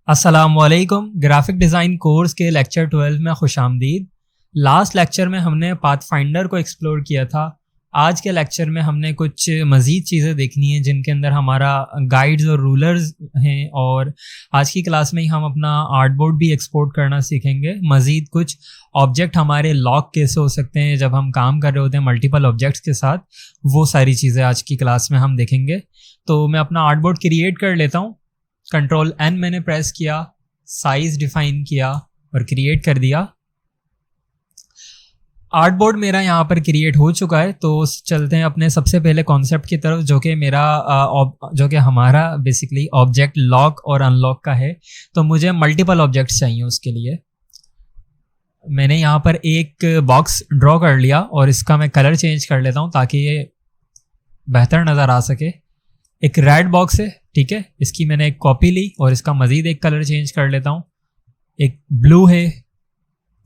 अस्सलामुअलैकुम। Graphic design course के lecture 12 में खुशामदीद। लास्ट लेक्चर में हमने पाथफाइंडर को एक्सप्लोर किया था। आज के लेक्चर में हमने कुछ मज़ीद चीज़ें देखनी है जिनके अंदर हमारा गाइड्स और रूलर्स हैं, और आज की क्लास में ही हम अपना आर्टबोर्ड भी एक्सपोर्ट करना सीखेंगे। मज़ीद कुछ ऑब्जेक्ट हमारे लॉक कैसे हो सकते हैं जब हम काम कर रहे होते हैं मल्टीपल ऑब्जेक्ट्स के साथ, वो सारी चीज़ें आज की क्लास में हम देखेंगे। तो मैं अपना आर्टबोर्ड क्रिएट कर लेता हूँ। कंट्रोल N मैंने प्रेस किया, साइज डिफाइन किया और क्रिएट कर दिया। आर्टबोर्ड मेरा यहाँ पर क्रिएट हो चुका है। तो चलते हैं अपने सबसे पहले कॉन्सेप्ट की तरफ, जो कि हमारा बेसिकली ऑब्जेक्ट लॉक और अनलॉक का है। तो मुझे मल्टीपल ऑब्जेक्ट्स चाहिए। उसके लिए मैंने यहाँ पर एक बॉक्स ड्रॉ कर लिया और इसका मैं कलर चेंज कर लेता हूँ ताकि ये बेहतर नज़र आ सके। एक रेड बॉक्स है, ठीक है, इसकी मैंने एक कॉपी ली और इसका मज़ीद एक कलर चेंज कर लेता हूँ। एक ब्लू है,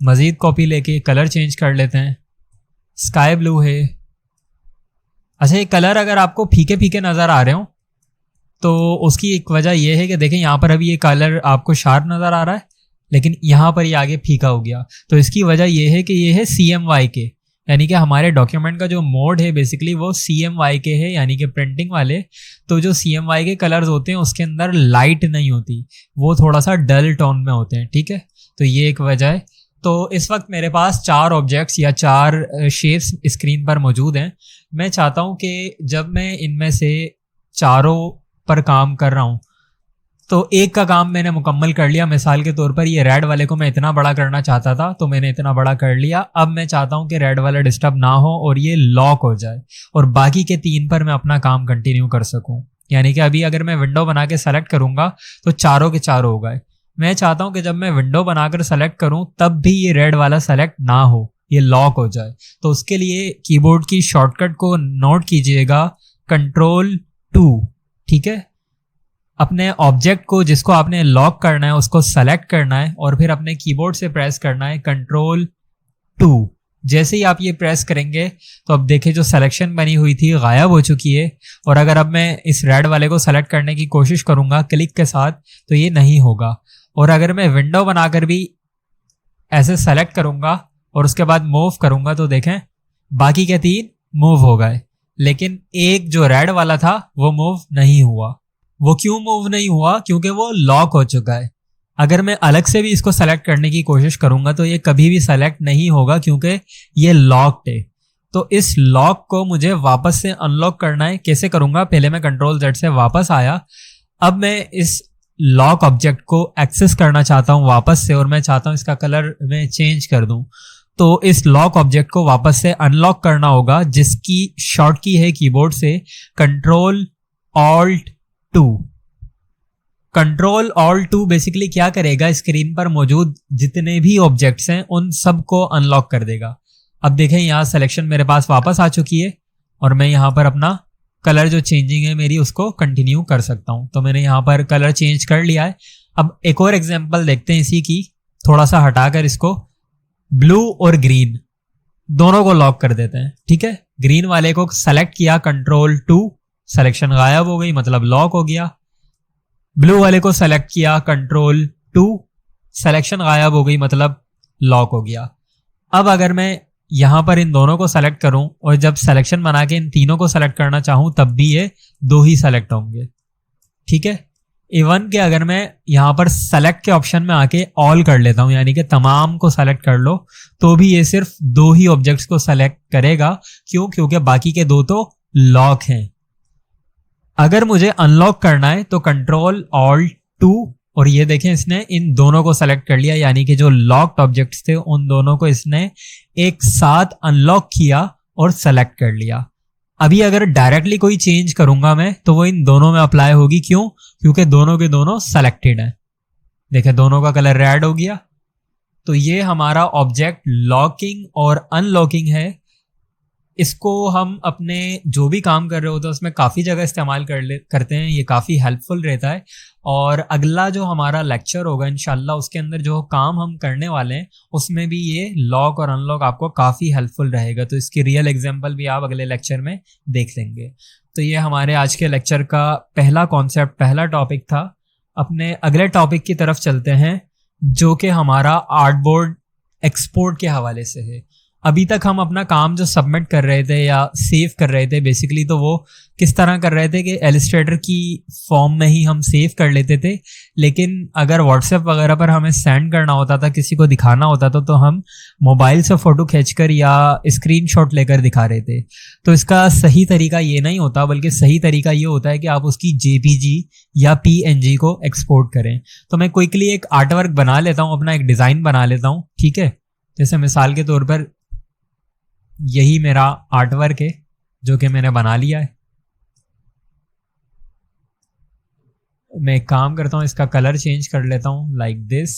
मज़ीद कॉपी लेके कलर चेंज कर लेते हैं। स्काई ब्लू है। अच्छा, ये कलर अगर आपको फीके फीके नज़र आ रहे हो तो उसकी एक वजह यह है कि देखें यहाँ पर अभी ये कलर आपको शार्प नज़र आ रहा है, लेकिन यहाँ पर ये आगे फीका हो गया। तो इसकी वजह यह है कि ये है CMYK, यानी कि हमारे डॉक्यूमेंट का जो मोड है बेसिकली वो CMYK है, यानी कि प्रिंटिंग वाले। तो जो CMYK कलर्स होते हैं उसके अंदर लाइट नहीं होती, वो थोड़ा सा डल टोन में होते हैं, ठीक है। तो ये एक वजह है। तो इस वक्त मेरे पास 4 ऑब्जेक्ट्स या 4 शेप्स स्क्रीन पर मौजूद हैं। मैं चाहता हूँ कि जब मैं इनमें से चारों पर काम कर रहा हूँ तो एक का काम मैंने मुकम्मल कर लिया। मिसाल के तौर पर ये रेड वाले को मैं इतना बड़ा करना चाहता था तो मैंने इतना बड़ा कर लिया। अब मैं चाहता हूँ कि रेड वाला डिस्टर्ब ना हो और ये लॉक हो जाए और बाकी के 3 पर मैं अपना काम कंटिन्यू कर सकूँ। यानी कि अभी अगर मैं विंडो बना के सेलेक्ट करूँगा तो चारों के चारों हो गए। मैं चाहता हूँ कि जब मैं विंडो बनाकर सेलेक्ट करूँ तब भी ये रेड वाला सेलेक्ट ना हो, ये लॉक हो जाए। तो उसके लिए कीबोर्ड की शॉर्टकट को नोट कीजिएगा, Ctrl+2, ठीक है। अपने ऑब्जेक्ट को जिसको आपने लॉक करना है उसको सेलेक्ट करना है और फिर अपने कीबोर्ड से प्रेस करना है Ctrl+2। जैसे ही आप ये प्रेस करेंगे तो अब देखिए जो सिलेक्शन बनी हुई थी गायब हो चुकी है। और अगर अब मैं इस रेड वाले को सेलेक्ट करने की कोशिश करूंगा क्लिक के साथ तो ये नहीं होगा। और अगर मैं विंडो बनाकर भी ऐसे सेलेक्ट करूंगा और उसके बाद मूव करूंगा तो देखें बाकी के 3 मूव हो गए, लेकिन एक जो रेड वाला था वो मूव नहीं हुआ। वो क्यों मूव नहीं हुआ? क्योंकि वो लॉक हो चुका है। अगर मैं अलग से भी इसको सेलेक्ट करने की कोशिश करूंगा तो ये कभी भी सेलेक्ट नहीं होगा क्योंकि ये लॉक्ड है। तो इस लॉक को मुझे वापस से अनलॉक करना है। कैसे करूंगा? पहले मैं Ctrl+Z से वापस आया। अब मैं इस लॉक ऑब्जेक्ट को एक्सेस करना चाहता हूं वापस से और मैं चाहता हूं इसका कलर मैं चेंज कर दूं। तो इस लॉक ऑब्जेक्ट को वापस से अनलॉक करना होगा, जिसकी शॉर्ट की है कीबोर्ड से Ctrl+Alt+2। Ctrl+Alt+2 बेसिकली क्या करेगा, स्क्रीन पर मौजूद जितने भी ऑब्जेक्ट्स हैं उन सबको अनलॉक कर देगा। अब देखें यहाँ सिलेक्शन मेरे पास वापस आ चुकी है और मैं यहाँ पर अपना कलर जो चेंजिंग है मेरी उसको कंटिन्यू कर सकता हूँ। तो मैंने यहाँ पर कलर चेंज कर लिया है। अब एक और एग्जांपल देखते हैं इसी की। थोड़ा सा हटाकर इसको ब्लू और ग्रीन दोनों को लॉक कर देते हैं, ठीक है। ग्रीन वाले को सेलेक्ट किया Ctrl+2, सिलेक्शन गायब हो गई, मतलब लॉक हो गया। ब्लू वाले को सेलेक्ट किया Ctrl+2, सिलेक्शन गायब हो गई, मतलब लॉक हो गया। अब अगर मैं यहां पर इन दोनों को सेलेक्ट करूं और जब सिलेक्शन बना के इन तीनों को सेलेक्ट करना चाहूं तब भी ये 2 ही सेलेक्ट होंगे, ठीक है। इवन कि अगर मैं यहां पर सेलेक्ट के ऑप्शन में आके ऑल कर लेता हूं, यानी कि तमाम को सेलेक्ट कर लो, तो भी ये सिर्फ 2 ही ऑब्जेक्ट्स को सेलेक्ट करेगा। क्यों? क्योंकि बाकी के 2 तो लॉक हैं। अगर मुझे अनलॉक करना है तो Ctrl+Alt+2 और ये देखें इसने इन दोनों को सेलेक्ट कर लिया, यानी कि जो लॉक्ड ऑब्जेक्ट्स थे उन दोनों को इसने एक साथ अनलॉक किया और सेलेक्ट कर लिया। अभी अगर डायरेक्टली कोई चेंज करूंगा मैं तो वो इन दोनों में अप्लाई होगी। क्यों? क्योंकि दोनों के दोनों सेलेक्टेड हैं। देखें दोनों का कलर रेड हो गया। तो ये हमारा ऑब्जेक्ट लॉकिंग और अनलॉकिंग है। इसको हम अपने जो भी काम कर रहे होते हैं उसमें काफ़ी जगह इस्तेमाल करते हैं। ये काफ़ी हेल्पफुल रहता है। और अगला जो हमारा लेक्चर होगा इंशाल्लाह उसके अंदर जो काम हम करने वाले हैं उसमें भी ये लॉक और अनलॉक आपको काफ़ी हेल्पफुल रहेगा। तो इसकी रियल एग्जांपल भी आप अगले लेक्चर में देख लेंगे। तो ये हमारे आज के लेक्चर का पहला कॉन्सेप्ट, पहला टॉपिक था। अपने अगले टॉपिक की तरफ चलते हैं, जो कि हमारा आर्टबोर्ड एक्सपोर्ट के हवाले से है। अभी तक हम अपना काम जो सबमिट कर रहे थे या सेव कर रहे थे बेसिकली, तो वो किस तरह कर रहे थे कि एलिस्ट्रेटर की फॉर्म में ही हम सेव कर लेते थे, लेकिन अगर व्हाट्सएप वगैरह पर हमें सेंड करना होता था, किसी को दिखाना होता था, तो हम मोबाइल से फ़ोटो खींचकर या स्क्रीनशॉट लेकर दिखा रहे थे। तो इसका सही तरीका ये नहीं होता, बल्कि सही तरीका ये होता है कि आप उसकी जेपीजी या पीएनजी को एक्सपोर्ट करें। तो मैं क्विकली एक आर्ट वर्क बना लेता हूँ, अपना एक डिज़ाइन बना लेता हूँ, ठीक है। जैसे मिसाल के तौर पर यही मेरा आर्ट वर्क है जो कि मैंने बना लिया है। मैं एक काम करता हूँ, इसका कलर चेंज कर लेता हूँ लाइक दिस,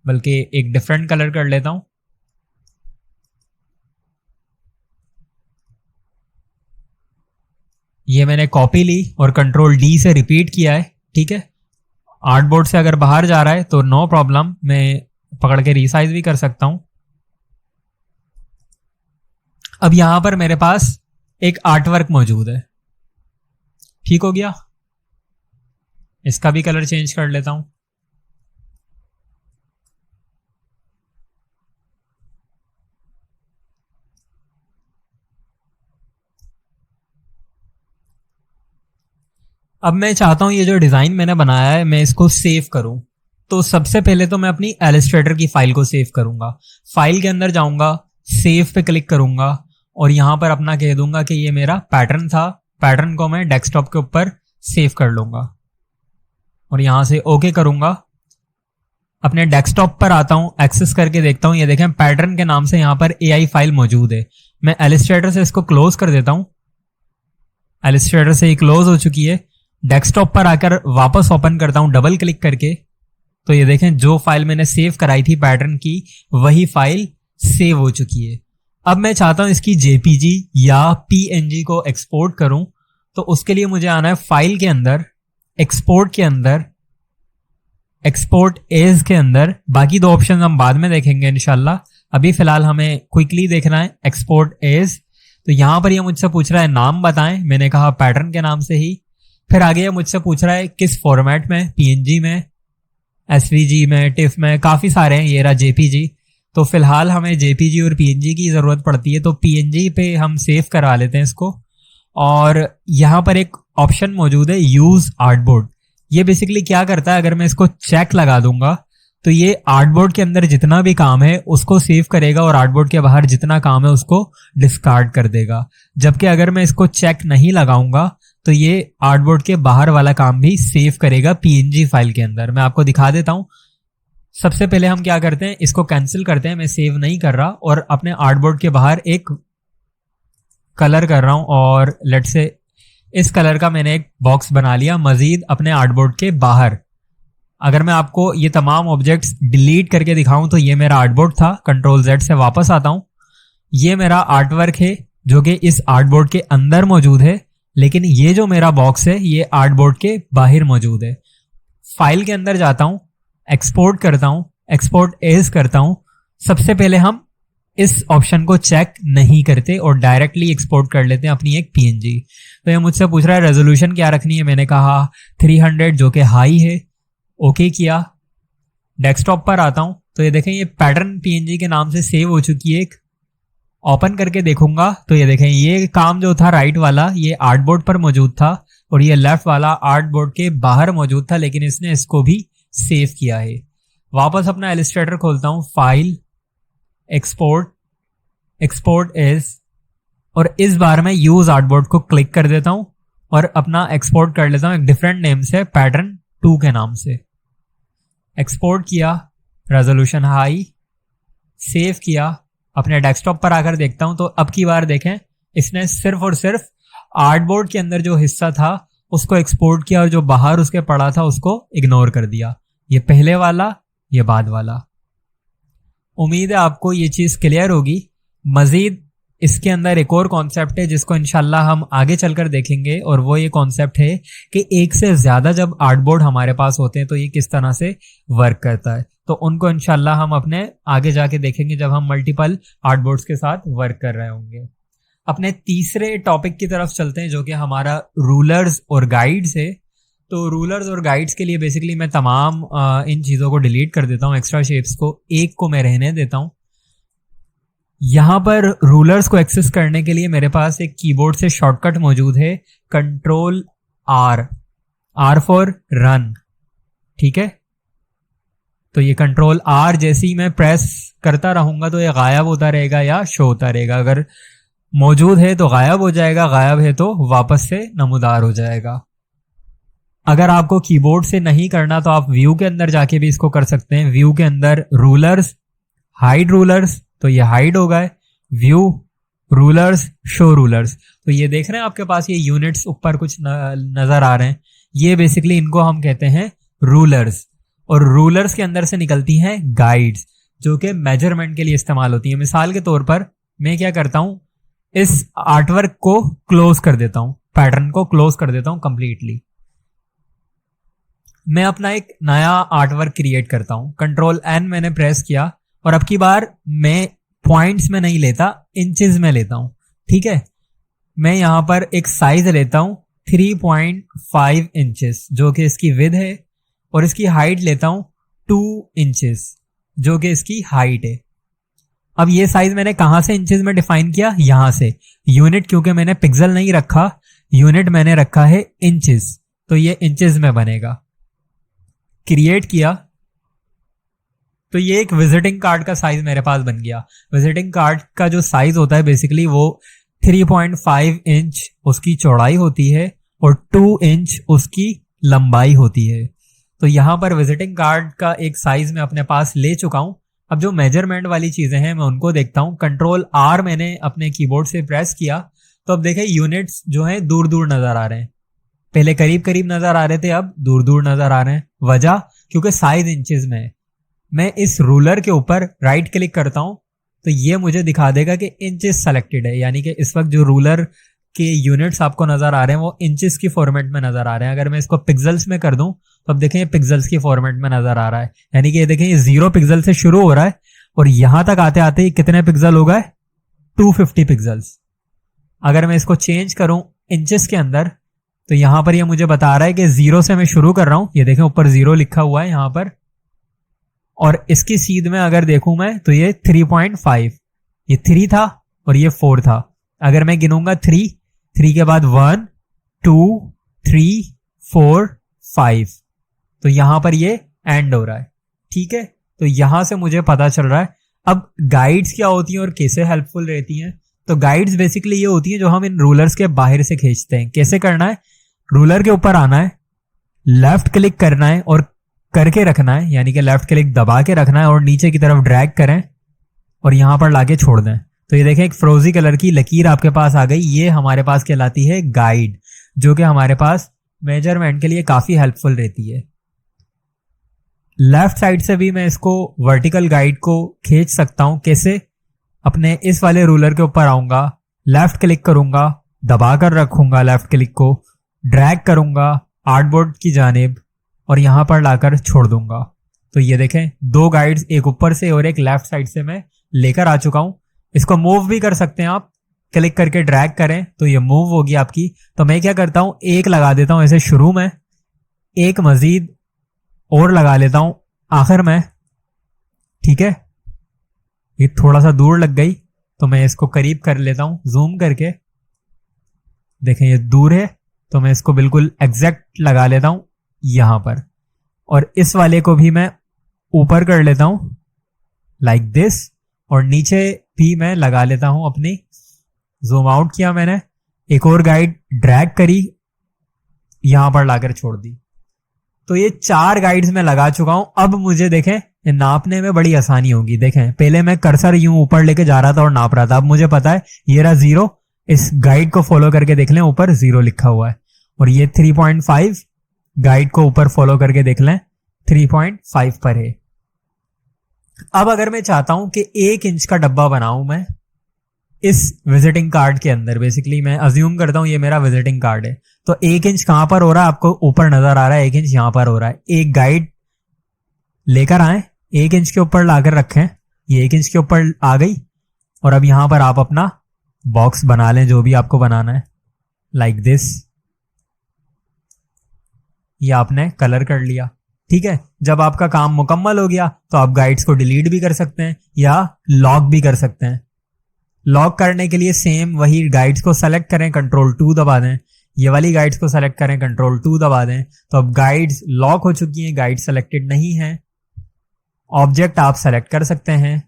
बल्कि एक डिफरेंट कलर कर लेता हूँ। ये मैंने कॉपी ली और कंट्रोल डी से रिपीट किया है, ठीक है। आर्टबोर्ड से अगर बाहर जा रहा है तो नो प्रॉब्लम, मैं पकड़ के रीसाइज भी कर सकता हूं। अब यहां पर मेरे पास एक आर्ट वर्क मौजूद है, ठीक हो गया। इसका भी कलर चेंज कर लेता हूं। अब मैं चाहता हूं ये जो डिजाइन मैंने बनाया है मैं इसको सेव करूं। तो सबसे पहले तो मैं अपनी इलस्ट्रेटर की फाइल को सेव करूंगा। फाइल के अंदर जाऊंगा, सेव पे क्लिक करूंगा और यहां पर अपना कह दूंगा कि ये मेरा पैटर्न था। पैटर्न को मैं डेस्कटॉप के ऊपर सेव कर लूंगा और यहां से ओके करूंगा। अपने डेस्कटॉप पर आता हूं, एक्सेस करके देखता हूं, ये देखें पैटर्न के नाम से यहां पर एआई फाइल मौजूद है। मैं इलस्ट्रेटर से इसको क्लोज कर देता हूं। इलस्ट्रेटर से ही क्लोज हो चुकी है। डेस्कटॉप पर आकर वापस ओपन करता हूं डबल क्लिक करके, तो ये देखें जो फाइल मैंने सेव कराई थी पैटर्न की, वही फाइल सेव हो चुकी है। अब मैं चाहता हूं इसकी जेपीजी या पीएनजी को एक्सपोर्ट करूं, तो उसके लिए मुझे आना है फाइल के अंदर, एक्सपोर्ट के अंदर, एक्सपोर्ट एज के अंदर। बाकी दो ऑप्शन हम बाद में देखेंगे इंशाल्लाह, अभी फिलहाल हमें क्विकली देखना है एक्सपोर्ट एज। तो यहां पर ये मुझसे पूछ रहा है नाम बताएं, मैंने कहा पैटर्न के नाम से ही। फिर आगे ये मुझसे पूछ रहा है किस फॉर्मेट में, पीएनजी में, एसवीजी में, टिफ में, काफी सारे हैं, ये रहा जेपीजी। तो फिलहाल हमें जेपीजी और पीएनजी की जरूरत पड़ती है, तो पीएनजी पे हम सेव करा लेते हैं इसको। और यहां पर एक ऑप्शन मौजूद है यूज आर्टबोर्ड। ये बेसिकली क्या करता है, अगर मैं इसको चेक लगा दूंगा तो ये आर्टबोर्ड के अंदर जितना भी काम है उसको सेव करेगा और आर्टबोर्ड के बाहर जितना काम है उसको डिस्कार्ड कर देगा। जबकि अगर मैं इसको चेक नहीं लगाऊंगा तो ये आर्टबोर्ड के बाहर वाला काम भी सेव करेगा पीएनजी फाइल के अंदर। मैं आपको दिखा देता हूं। सबसे पहले हम क्या करते हैं, इसको कैंसिल करते हैं, मैं सेव नहीं कर रहा और अपने आर्टबोर्ड के बाहर एक कलर कर रहा हूं और लेट से इस कलर का मैंने एक बॉक्स बना लिया मजीद अपने आर्टबोर्ड के बाहर। अगर मैं आपको ये तमाम ऑब्जेक्ट्स डिलीट करके दिखाऊं तो ये मेरा आर्टबोर्ड था। कंट्रोल जेड से वापस आता हूं। ये मेरा आर्टवर्क है जो कि इस आर्टबोर्ड के अंदर मौजूद है, लेकिन ये जो मेरा बॉक्स है ये आर्टबोर्ड के बाहर मौजूद है। फाइल के अंदर जाता हूं, एक्सपोर्ट करता हूं, एक्सपोर्ट एज करता हूं। सबसे पहले हम इस ऑप्शन को चेक नहीं करते और डायरेक्टली एक्सपोर्ट कर लेते हैं अपनी एक पीएनजी। तो ये मुझसे पूछ रहा है रेजोल्यूशन क्या रखनी है, मैंने कहा 300 जो कि हाई है, ओके किया। डेस्कटॉप पर आता हूं तो ये देखें ये पैटर्न पीएनजी के नाम से सेव हो चुकी है। ओपन करके देखूंगा तो ये देखें ये काम जो था राइट वाला ये आर्टबोर्ड पर मौजूद था और ये लेफ्ट वाला आर्टबोर्ड के बाहर मौजूद था, लेकिन इसने इसको भी सेव किया है। वापस अपना इलस्ट्रेटर खोलता हूं, फाइल, एक्सपोर्ट, एक्सपोर्ट एज, और इस बार मैं यूज आर्टबोर्ड को क्लिक कर देता हूं और अपना एक्सपोर्ट कर लेता हूं एक डिफरेंट नेम से, पैटर्न 2 के नाम से। एक्सपोर्ट किया, रेजोल्यूशन हाई, सेव किया। अपने डेस्कटॉप पर आकर देखता हूं तो अब की बार देखें इसने सिर्फ और सिर्फ आर्टबोर्ड के अंदर जो हिस्सा था उसको एक्सपोर्ट किया और जो बाहर उसके पड़ा था उसको इग्नोर कर दिया। ये पहले वाला, ये बाद वाला। उम्मीद है आपको ये चीज क्लियर होगी। मजीद इसके अंदर एक और कॉन्सेप्ट है जिसको इंशाल्लाह हम आगे चलकर देखेंगे, और वो ये कॉन्सेप्ट है कि एक से ज्यादा जब आर्टबोर्ड हमारे पास होते हैं तो ये किस तरह से वर्क करता है। तो उनको इंशाल्लाह हम अपने आगे जाके देखेंगे जब हम मल्टीपल आर्टबोर्ड्स के साथ वर्क कर रहे होंगे। अपने तीसरे टॉपिक की तरफ चलते हैं जो कि हमारा रूलर्स और गाइड्स है। तो रूलर्स और गाइड्स के लिए बेसिकली मैं तमाम इन चीज़ों को डिलीट कर देता हूँ, एक्स्ट्रा शेप्स को, एक को मैं रहने देता हूँ। यहाँ पर रूलर्स को एक्सेस करने के लिए मेरे पास एक कीबोर्ड से शॉर्टकट मौजूद है, control R, R for run, ठीक है। तो ये कंट्रोल आर जैसे ही मैं प्रेस करता रहूंगा तो ये गायब होता रहेगा या शो होता रहेगा। अगर मौजूद है तो गायब हो जाएगा, गायब है तो वापस से नमूदार हो जाएगा। अगर आपको कीबोर्ड से नहीं करना तो आप व्यू के अंदर जाके भी इसको कर सकते हैं। व्यू के अंदर रूलर्स, हाइड रूलर्स, तो ये हाइड हो गए। व्यू, रूलर्स, शो रूलर्स, तो ये देख रहे हैं आपके पास ये यूनिट्स ऊपर कुछ नजर आ रहे हैं, ये बेसिकली इनको हम कहते हैं रूलर्स। और रूलर्स के अंदर से निकलती हैं गाइड्स, जो कि मेजरमेंट के लिए इस्तेमाल होती है। मिसाल के तौर पर मैं क्या करता हूं, इस आर्टवर्क को क्लोज कर देता हूं, पैटर्न को क्लोज कर देता हूं कंप्लीटली। मैं अपना एक नया आर्टवर्क क्रिएट करता हूं, कंट्रोल एन मैंने प्रेस किया, और अब की बार मैं पॉइंट्स में नहीं लेता, इंचेस में लेता हूं, ठीक है। मैं यहां पर एक साइज लेता हूं 3.5 इंचेस, जो कि इसकी विड्थ है, और इसकी हाइट लेता हूं 2 इंचेस, जो कि इसकी हाइट है। अब ये साइज मैंने कहां से इंचेस में डिफाइन किया, यहां से। यूनिट क्योंकि मैंने पिक्सल नहीं रखा, यूनिट मैंने रखा है इंचेस, तो ये इंचेस में बनेगा। क्रिएट किया तो ये एक विजिटिंग कार्ड का साइज मेरे पास बन गया। विजिटिंग कार्ड का जो साइज होता है बेसिकली वो 3.5 इंच उसकी चौड़ाई होती है और 2 इंच उसकी लंबाई होती है। तो यहां पर विजिटिंग कार्ड का एक साइज मैं अपने पास ले चुका हूं। अब जो मेजरमेंट वाली चीजें हैं मैं उनको देखता हूं। कंट्रोल आर मैंने अपने कीबोर्ड से प्रेस किया तो अब देखें यूनिट्स जो है दूर दूर नजर आ रहे हैं। पहले करीब करीब नजर आ रहे थे, अब दूर दूर नजर आ रहे हैं। वजह क्योंकि साइज इंचेस में है। मैं इस रूलर के ऊपर राइट क्लिक करता हूं तो ये मुझे दिखा देगा कि इंचेस सेलेक्टेड है, यानी कि इस वक्त जो रूलर के यूनिट्स आपको नजर आ रहे हैं वो इंचेस की फॉर्मेट में नजर आ रहे हैं। अगर मैं इसको पिक्सल्स में कर दूं तो अब देखें ये पिक्सल्स की फॉर्मेट में नजर आ रहा है, यानी कि ये देखें ये 0 पिक्सल से शुरू हो रहा है और यहां तक आते आते कितने पिक्सल हो गए, 250 पिक्सल्स। अगर मैं इसको चेंज करूं इंचेस के अंदर तो यहां पर ये मुझे बता रहा है कि 0 से मैं शुरू कर रहा हूं। ये देखें ऊपर 0 लिखा हुआ है यहां पर, और इसकी सीध में अगर देखूं मैं तो ये 3.5, ये 3 था और ये 4 था। अगर मैं गिनूंगा 3 के बाद 1 2 3 4 5, तो यहां पर ये एंड हो रहा है, ठीक है। तो यहां से मुझे पता चल रहा है। अब गाइड्स क्या होती हैं और कैसे हेल्पफुल रहती हैं, तो गाइड्स बेसिकली ये होती हैं जो हम इन रूलर्स के बाहर से खींचते हैं। कैसे करना है, रूलर के ऊपर आना है, लेफ्ट क्लिक करना है और करके रखना है, यानी कि लेफ्ट क्लिक दबा के रखना है और नीचे की तरफ ड्रैग करें और यहां पर लाके छोड़ दें। तो ये देखें एक फ्रोजी कलर की लकीर आपके पास आ गई। ये हमारे पास कहलाती है गाइड, जो कि हमारे पास मेजरमेंट के लिए काफी हेल्पफुल रहती है। लेफ्ट साइड से भी मैं इसको वर्टिकल गाइड को खींच सकता हूं। कैसे, अपने इस वाले रूलर के ऊपर आऊंगा, लेफ्ट क्लिक करूंगा, दबाकर रखूंगा लेफ्ट क्लिक को, ड्रैग करूंगा आर्टबोर्ड की जानिब और यहां पर लाकर छोड़ दूंगा। तो ये देखें 2 गाइड्स, एक ऊपर से और एक लेफ्ट साइड से मैं लेकर आ चुका हूं। इसको मूव भी कर सकते हैं आप, क्लिक करके ड्रैग करें तो ये मूव होगी आपकी। तो मैं क्या करता हूं, एक लगा देता हूं ऐसे शुरू में, एक मजीद और लगा लेता हूं आखिर में, ठीक है। ये थोड़ा सा दूर लग गई तो मैं इसको करीब कर लेता हूं जूम करके। देखें ये दूर है तो मैं इसको बिल्कुल एग्जैक्ट लगा लेता हूं यहां पर, और इस वाले को भी मैं ऊपर कर लेता हूं लाइक दिस, और नीचे भी मैं लगा लेता हूं अपनी। जूम आउट किया मैंने, एक और गाइड ड्रैग करी, यहां पर लाकर छोड़ दी। तो ये 4 गाइड्स में लगा चुका हूं। अब मुझे देखें ये नापने में बड़ी आसानी होगी। देखें पहले मैं कर्सर यूं ऊपर लेके जा रहा था और नाप रहा था, अब मुझे पता है ये रहा 0। इस गाइड को फॉलो करके देख लें, ऊपर 0 लिखा हुआ है, और ये 3.5 गाइड को ऊपर फॉलो करके देख लें 3.5 पर है। अब अगर मैं चाहता हूं कि 1 इंच का डब्बा बनाऊं मैं इस विजिटिंग कार्ड के अंदर, बेसिकली मैं अज्यूम करता हूं ये मेरा विजिटिंग कार्ड है, तो 1 इंच कहां पर हो रहा है, आपको ऊपर नजर आ रहा है 1 इंच यहां पर हो रहा है। एक गाइड लेकर आए, 1 इंच के ऊपर लाकर रखें, ये 1 इंच के ऊपर आ गई, और अब यहां पर आप अपना बॉक्स बना लें जो भी आपको बनाना है, लाइक दिस। ये आपने कलर कर लिया। ठीक है, जब आपका काम मुकम्मल हो गया तो आप गाइड्स को डिलीट भी कर सकते हैं या लॉक भी कर सकते हैं। लॉक करने के लिए सेम वही गाइड्स को सेलेक्ट करें, Ctrl+2 दबा दें, ये वाली गाइड्स को सेलेक्ट करें, Ctrl+2 दबा दें, तो अब गाइड्स लॉक हो चुकी हैं, गाइड सेलेक्टेड नहीं है। ऑब्जेक्ट आप सेलेक्ट कर सकते हैं।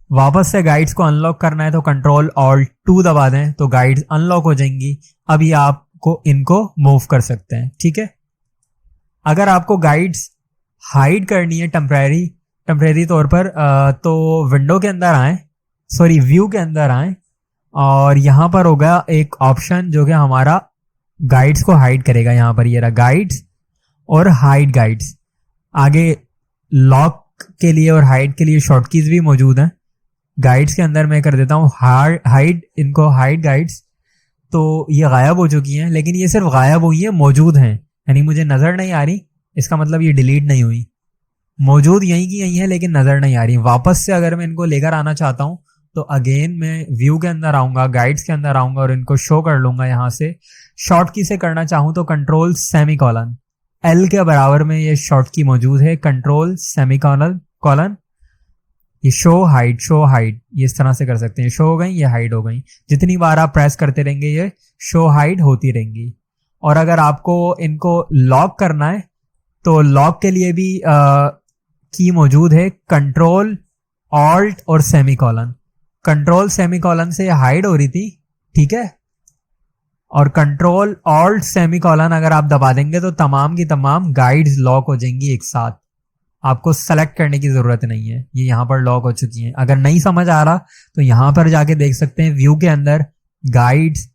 वापस से गाइड्स को अनलॉक करना है तो Ctrl+Alt+2 दबा दें, तो गाइड्स अनलॉक हो जाएंगी। अभी आपको इनको मूव कर सकते हैं। ठीक है, अगर आपको गाइड्स हाइड करनी है टेम्परेरी तौर पर, तो विंडो के अंदर आए, सॉरी व्यू के अंदर आए, और यहां पर होगा एक ऑप्शन जो कि हमारा गाइड्स को हाइड करेगा। यहां पर ये रहा गाइड्स और हाइड गाइड्स। आगे लॉक के लिए और हाइड के लिए शॉर्ट कीज भी मौजूद हैं। गाइड्स के अंदर मैं कर देता हूं हाइड, इनको हाइड गाइड्स, तो ये गायब हो चुकी हैं, लेकिन ये सिर्फ गायब हुई है, मौजूद हैं, यानी मुझे नजर नहीं आ रही, इसका मतलब ये डिलीट नहीं हुई, मौजूद यहीं की यहीं है लेकिन नजर नहीं आ रही। वापस से अगर मैं इनको लेकर आना चाहता हूं तो अगेन मैं व्यू के अंदर आऊंगा, गाइड्स के अंदर आऊंगा और इनको शो कर लूंगा। यहां से शॉर्ट की से करना चाहूं तो Ctrl+, L के बराबर में ये शॉर्ट की मौजूद है, Ctrl+, ये शो हाइड, ये इस तरह से कर सकते हैं। शो हो गई, ये हाइड हो गई। जितनी बार आप प्रेस करते रहेंगे ये शो हाइड होती रहेंगी। और अगर आपको इनको लॉक करना है तो लॉक के लिए भी की मौजूद है, Ctrl+Alt और सेमीकोलन। Ctrl+, से हाइड हो रही थी, ठीक है, और Ctrl+Alt+, अगर आप दबा देंगे तो तमाम की तमाम गाइड्स लॉक हो जाएंगी एक साथ। आपको सेलेक्ट करने की जरूरत नहीं है, ये यहां पर लॉक हो चुकी हैं। अगर नहीं समझ आ रहा तो यहां पर जाके देख सकते हैं व्यू के अंदर गाइड्स,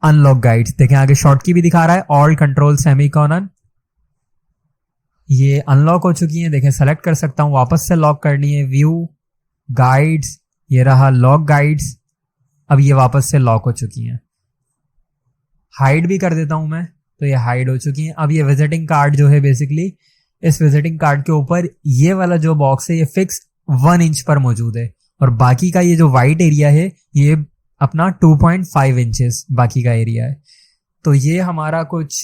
अनलॉक गाइड्स, देखें आगे शॉर्ट की भी दिखा रहा है, Alt Ctrl+, ये अनलॉक हो चुकी हैं। देखें सेलेक्ट कर सकता हूं, वापस से लॉक करनी है, व्यू गाइड्स, ये रहा लॉक गाइड्स, अब ये वापस से लॉक हो चुकी हैं। हाइड भी कर देता हूं मैं, तो ये हाइड हो चुकी हैं। अब ये विजिटिंग कार्ड जो है, बेसिकली इस विजिटिंग कार्ड के ऊपर ये वाला जो बॉक्स है ये फिक्स 1 इंच पर मौजूद है, और बाकी का ये जो वाइट एरिया है ये अपना 2.5 इंचेस बाकी का एरिया है। तो ये हमारा कुछ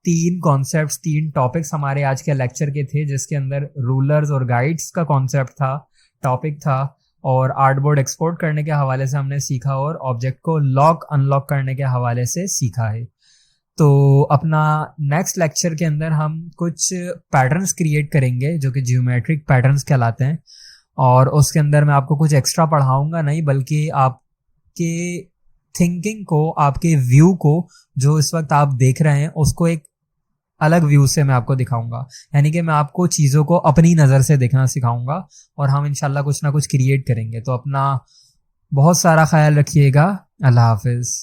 3 कॉन्सेप्ट्स, 3 टॉपिक्स हमारे आज के लेक्चर के थे, जिसके अंदर रूलर्स और गाइड्स का कॉन्सेप्ट था, टॉपिक था, और आर्टबोर्ड एक्सपोर्ट करने के हवाले से हमने सीखा, और ऑब्जेक्ट को लॉक अनलॉक करने के हवाले से सीखा है। तो अपना नेक्स्ट लेक्चर के अंदर हम कुछ पैटर्न्स क्रिएट करेंगे जो कि जियोमेट्रिक पैटर्न्स कहलाते हैं, और उसके अंदर मैं आपको कुछ एक्स्ट्रा पढ़ाऊंगा नहीं, बल्कि आपके थिंकिंग को, आपके व्यू को, जो इस वक्त आप देख रहे हैं उसको एक अलग व्यू से मैं आपको दिखाऊंगा। यानी कि मैं आपको चीज़ों को अपनी नज़र से देखना सिखाऊंगा, और हम इंशाल्लाह कुछ ना कुछ क्रिएट करेंगे। तो अपना बहुत सारा ख्याल रखिएगा। अल्लाह हाफिज़।